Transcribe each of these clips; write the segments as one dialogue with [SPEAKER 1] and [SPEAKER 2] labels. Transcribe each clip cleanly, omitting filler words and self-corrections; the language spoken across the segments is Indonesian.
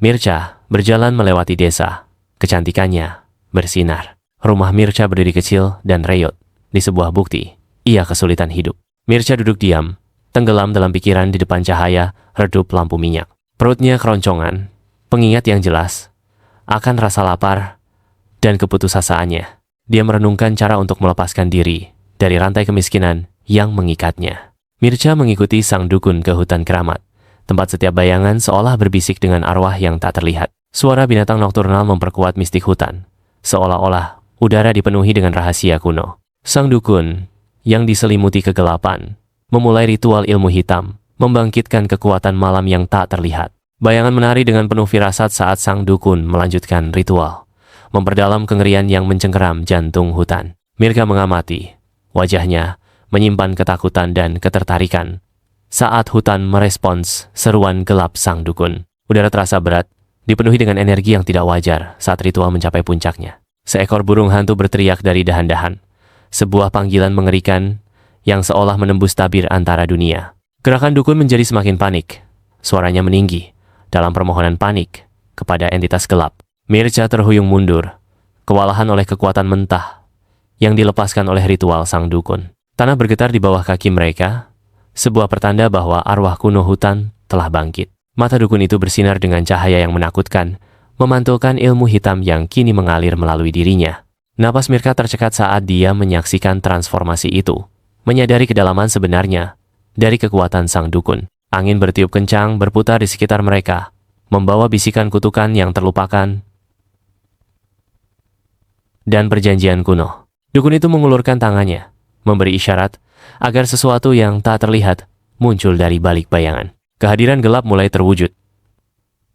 [SPEAKER 1] Mirca berjalan melewati desa. Kecantikannya bersinar. Rumah Mirca berdiri kecil dan reyot. Di sebuah bukti, ia kesulitan hidup. Mirca duduk diam, tenggelam dalam pikiran di depan cahaya redup lampu minyak. Perutnya keroncongan, pengingat yang jelas akan rasa lapar dan keputusasaannya. Dia merenungkan cara untuk melepaskan diri dari rantai kemiskinan yang mengikatnya. Mirca mengikuti sang dukun ke hutan keramat. Tempat setiap bayangan seolah berbisik dengan arwah yang tak terlihat. Suara binatang nokturnal memperkuat mistik hutan. Seolah-olah udara dipenuhi dengan rahasia kuno. Sang dukun yang diselimuti kegelapan memulai ritual ilmu hitam, membangkitkan kekuatan malam yang tak terlihat. Bayangan menari dengan penuh firasat saat sang dukun melanjutkan ritual, memperdalam kengerian yang mencengkeram jantung hutan. Mirca mengamati. Wajahnya menyimpan ketakutan dan ketertarikan saat hutan merespons seruan gelap sang dukun. Udara terasa berat, dipenuhi dengan energi yang tidak wajar saat ritual mencapai puncaknya. Seekor burung hantu berteriak dari dahan-dahan. Sebuah panggilan mengerikan yang seolah menembus tabir antara dunia. Gerakan dukun menjadi semakin panik. Suaranya meninggi dalam permohonan panik kepada entitas gelap. Mirca terhuyung mundur, kewalahan oleh kekuatan mentah yang dilepaskan oleh ritual sang dukun. Tanah bergetar di bawah kaki mereka, sebuah pertanda bahwa arwah kuno hutan telah bangkit. Mata dukun itu bersinar dengan cahaya yang menakutkan, memantulkan ilmu hitam yang kini mengalir melalui dirinya. Napas Mirca tercekat saat dia menyaksikan transformasi itu, menyadari kedalaman sebenarnya dari kekuatan sang dukun. Angin bertiup kencang berputar di sekitar mereka, membawa bisikan kutukan yang terlupakan dan perjanjian kuno. Dukun itu mengulurkan tangannya, memberi isyarat agar sesuatu yang tak terlihat muncul dari balik bayangan. Kehadiran gelap mulai terwujud.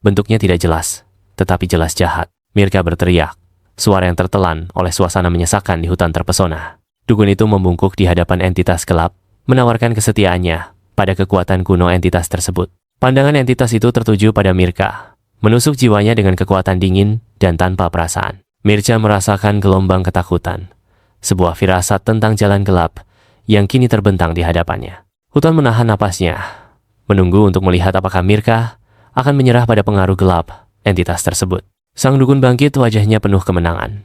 [SPEAKER 1] Bentuknya tidak jelas, tetapi jelas jahat. Mirca berteriak, suara yang tertelan oleh suasana menyesakan di hutan terpesona. Dukun itu membungkuk di hadapan entitas gelap, menawarkan kesetiaannya pada kekuatan kuno entitas tersebut. Pandangan entitas itu tertuju pada Mirca, menusuk jiwanya dengan kekuatan dingin dan tanpa perasaan. Mirca merasakan gelombang ketakutan, sebuah firasat tentang jalan gelap yang kini terbentang di hadapannya. Hutan menahan napasnya, menunggu untuk melihat apakah Mirca akan menyerah pada pengaruh gelap entitas tersebut. Sang dukun bangkit, wajahnya penuh kemenangan.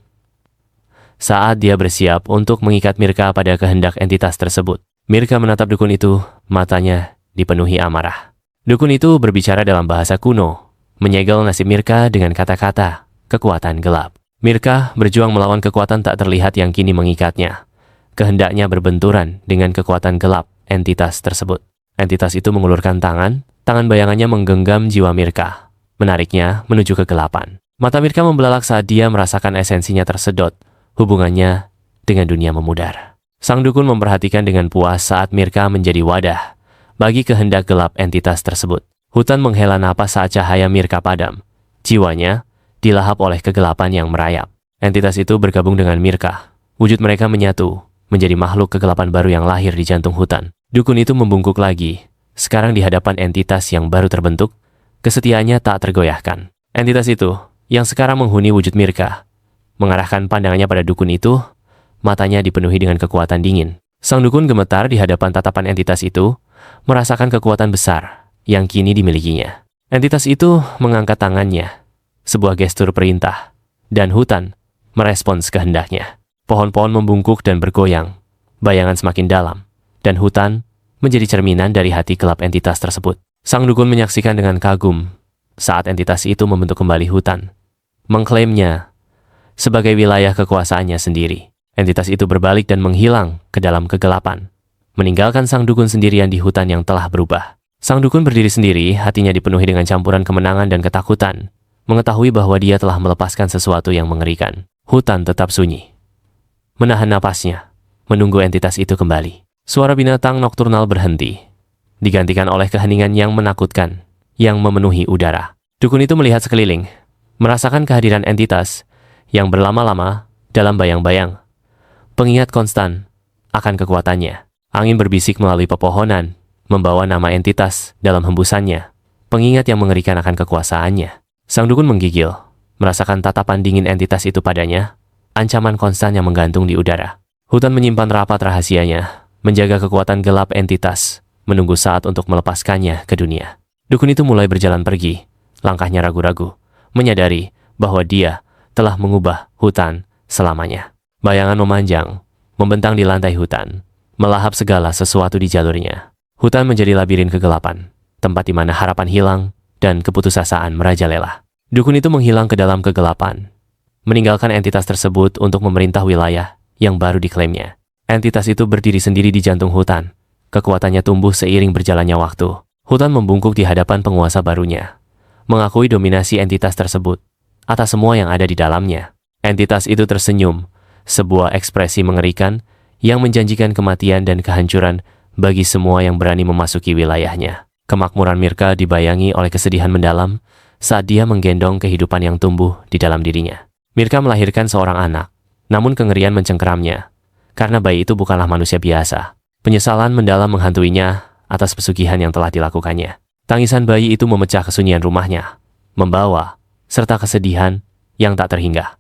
[SPEAKER 1] Saat dia bersiap untuk mengikat Mirca pada kehendak entitas tersebut, Mirca menatap dukun itu, matanya dipenuhi amarah. Dukun itu berbicara dalam bahasa kuno, menyegel nasib Mirca dengan kata-kata kekuatan gelap. Mirca berjuang melawan kekuatan tak terlihat yang kini mengikatnya. Kehendaknya berbenturan dengan kekuatan gelap entitas tersebut. Entitas itu mengulurkan tangan bayangannya menggenggam jiwa Mirca, menariknya menuju kegelapan. Mata Mirca membelalak saat dia merasakan esensinya tersedot, hubungannya dengan dunia memudar. Sang dukun memperhatikan dengan puas saat Mirca menjadi wadah bagi kehendak gelap entitas tersebut. Hutan menghela napas saat cahaya Mirca padam. Jiwanya dilahap oleh kegelapan yang merayap. Entitas itu bergabung dengan Mirca. Wujud mereka menyatu, menjadi makhluk kegelapan baru yang lahir di jantung hutan. Dukun itu membungkuk lagi. Sekarang di hadapan entitas yang baru terbentuk, kesetiaannya tak tergoyahkan. Entitas itu, yang sekarang menghuni wujud Mirca, mengarahkan pandangannya pada dukun itu, matanya dipenuhi dengan kekuatan dingin. Sang dukun gemetar di hadapan tatapan entitas itu, merasakan kekuatan besar yang kini dimilikinya. Entitas itu mengangkat tangannya, sebuah gestur perintah, dan hutan merespons kehendaknya. Pohon-pohon membungkuk dan bergoyang, bayangan semakin dalam, dan hutan menjadi cerminan dari hati gelap entitas tersebut. Sang dukun menyaksikan dengan kagum saat entitas itu membentuk kembali hutan, mengklaimnya sebagai wilayah kekuasaannya sendiri. Entitas itu berbalik dan menghilang ke dalam kegelapan, meninggalkan sang dukun sendirian di hutan yang telah berubah. Sang dukun berdiri sendiri, hatinya dipenuhi dengan campuran kemenangan dan ketakutan, mengetahui bahwa dia telah melepaskan sesuatu yang mengerikan. Hutan tetap sunyi, menahan napasnya, menunggu entitas itu kembali. Suara binatang nokturnal berhenti, digantikan oleh keheningan yang menakutkan, yang memenuhi udara. Dukun itu melihat sekeliling, merasakan kehadiran entitas yang berlama-lama dalam bayang-bayang. Pengingat konstan akan kekuatannya. Angin berbisik melalui pepohonan, membawa nama entitas dalam hembusannya. Pengingat yang mengerikan akan kekuasaannya. Sang dukun menggigil, merasakan tatapan dingin entitas itu padanya, ancaman konstan yang menggantung di udara. Hutan menyimpan rapat rahasianya, menjaga kekuatan gelap entitas, menunggu saat untuk melepaskannya ke dunia. Dukun itu mulai berjalan pergi, langkahnya ragu-ragu, menyadari bahwa dia telah mengubah hutan selamanya. Bayangan memanjang, membentang di lantai hutan, melahap segala sesuatu di jalurnya. Hutan menjadi labirin kegelapan, tempat di mana harapan hilang dan keputusasaan merajalela. Dukun itu menghilang ke dalam kegelapan, meninggalkan entitas tersebut untuk memerintah wilayah yang baru diklaimnya. Entitas itu berdiri sendiri di jantung hutan. Kekuatannya tumbuh seiring berjalannya waktu. Hutan membungkuk di hadapan penguasa barunya, mengakui dominasi entitas tersebut atas semua yang ada di dalamnya. Entitas itu tersenyum, sebuah ekspresi mengerikan yang menjanjikan kematian dan kehancuran bagi semua yang berani memasuki wilayahnya. Kemakmuran Mirka dibayangi oleh kesedihan mendalam saat dia menggendong kehidupan yang tumbuh di dalam dirinya. Mirka melahirkan seorang anak, namun kengerian mencengkeramnya, karena bayi itu bukanlah manusia biasa. Penyesalan mendalam menghantuinya atas pesugihan yang telah dilakukannya. Tangisan bayi itu memecah kesunyian rumahnya, membawa serta kesedihan yang tak terhingga.